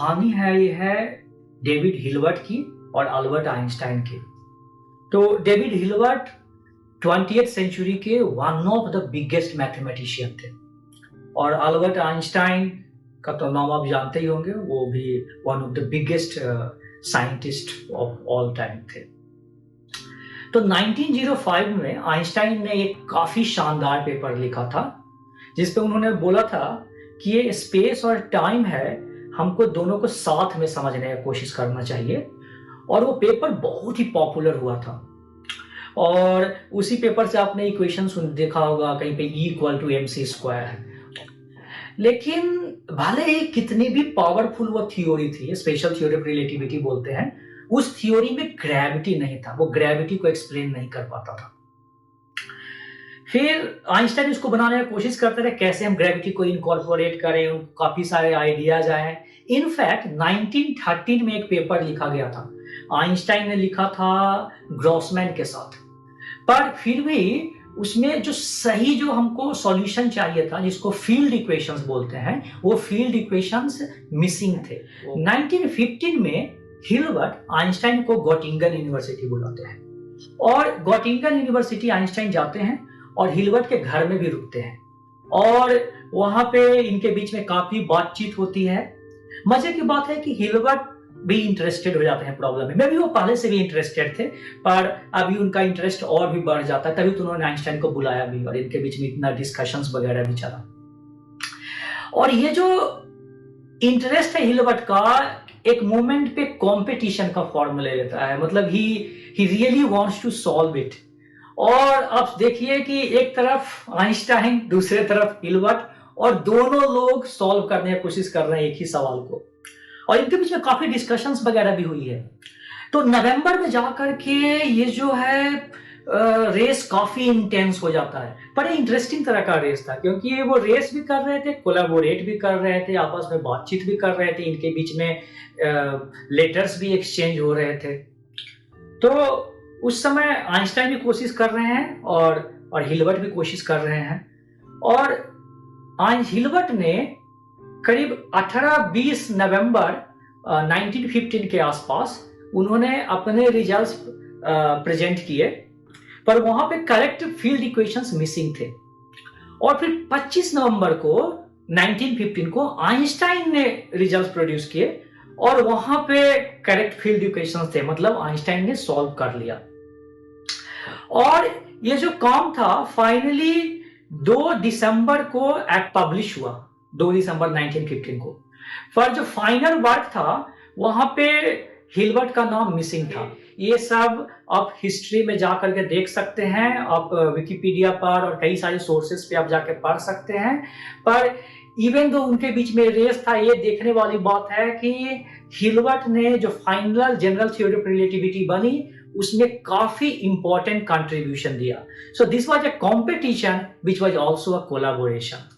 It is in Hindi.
कहानी है, ये है डेविड हिल्बर्ट की और अल्बर्ट आइंस्टाइन की। तो डेविड हिल्बर्ट 20th सेंचुरी के one of the biggest mathematician थे और अल्बर्ट आइंस्टाइन का तो नाम आप जानते ही होंगे, वो भी one of the biggest scientist of all time थे। तो 1905 में आइंस्टाइन ने एक काफी शानदार पेपर लिखा था जिसपे उन्होंने बोला था कि ये स्पेस और टाइम है, हमको दोनों को साथ में समझने की कोशिश करना चाहिए। और वो पेपर बहुत ही पॉपुलर हुआ था और उसी पेपर से आपने इक्वेशन देखा होगा कहीं पे E=mc²। लेकिन भले ही कितनी भी पावरफुल वो थ्योरी थी, स्पेशल थ्योरी ऑफ रिलेटिविटी बोलते हैं, उस थ्योरी में ग्रेविटी नहीं था, वो ग्रेविटी को एक्सप्लेन नहीं कर पाता था। फिर आइंस्टाइन इसको बनाने की कोशिश करते थे, कैसे हम ग्रेविटी को इनकॉर्पोरेट करें, काफी सारे आइडियाज आए। इनफैक्ट 1913 में एक पेपर लिखा गया था, आइंस्टाइन ने लिखा था ग्रॉसमैन के साथ, पर फिर भी उसमें जो सही जो हमको सॉल्यूशन चाहिए था, जिसको फील्ड इक्वेशंस बोलते हैं, वो फील्ड इक्वेशंस मिसिंग थे। 1915 में हिल्बर्ट आइंस्टाइन को गोटिंगन यूनिवर्सिटी बुलाते हैं और गोटिंगन यूनिवर्सिटी आइंस्टाइन जाते हैं और हिल्बर्ट के घर में भी रुकते हैं और वहां पे इनके बीच में काफी बातचीत होती है। मजे की बात है कि हिल्बर्ट भी इंटरेस्टेड हो जाते हैं प्रॉब्लम में, मे भी वो पहले से भी इंटरेस्टेड थे पर अभी उनका इंटरेस्ट और भी बढ़ जाता है, तभी तो उन्होंने आइंस्टाइन को बुलाया भी और इनके बीच में इतना डिस्कशंस वगैरह भी चला। और ये जो इंटरेस्ट है हिल्बर्ट का, एक मोमेंट पे कंपटीशन का फॉर्म ले लेता है, मतलब ही really wants to solve it. और आप देखिए कि एक तरफ आइंस्टाइन, दूसरे तरफ हिल्बर्ट, और दोनों लोग सॉल्व करने की कोशिश कर रहे हैं एक ही सवाल को, और इनके बीच में काफी डिस्कशंस वगैरह भी हुई है। तो नवंबर में जाकर के ये जो है रेस काफी इंटेंस हो जाता है, बड़े इंटरेस्टिंग तरह का रेस था, क्योंकि वो रेस भी कर रहे थे, कोलैबोरेट भी कर रहे थे, आपस में बातचीत भी कर रहे थे, इनके बीच में लेटर्स भी एक्सचेंज हो रहे थे। तो उस समय आइंस्टाइन भी कोशिश कर रहे हैं और हिल्बर्ट भी कोशिश कर रहे हैं, और हिल्बर्ट ने करीब 18-20 नवंबर 1915 के आसपास उन्होंने अपने रिजल्ट्स प्रेजेंट किए, पर वहां पे करेक्ट फील्ड इक्वेशंस मिसिंग थे। और फिर 25 नवंबर को 1915 को आइंस्टाइन ने रिजल्ट्स प्रोड्यूस किए और वहां पे करेक्ट फील्ड इक्वेशंस थे, मतलब आइंस्टाइन ने सॉल्व कर लिया। और ये जो काम था फाइनली 2 दिसंबर को पब्लिश हुआ, 2 दिसंबर 1915 को। पर जो फाइनल वर्क था वहां पे हिल्बर्ट का नाम मिसिंग था। ये सब आप हिस्ट्री में जाकर के देख सकते हैं, आप विकिपीडिया पर और कई सारे सोर्सेस पे आप जाके पढ़ सकते हैं। पर इवन दो उनके बीच में रेस था, ये देखने वाली बात है कि हिल्बर्ट ने जो final general theory of relativity बनी उसमें काफी इंपॉर्टेंट कंट्रीब्यूशन दिया। So this was a competition which was also a collaboration.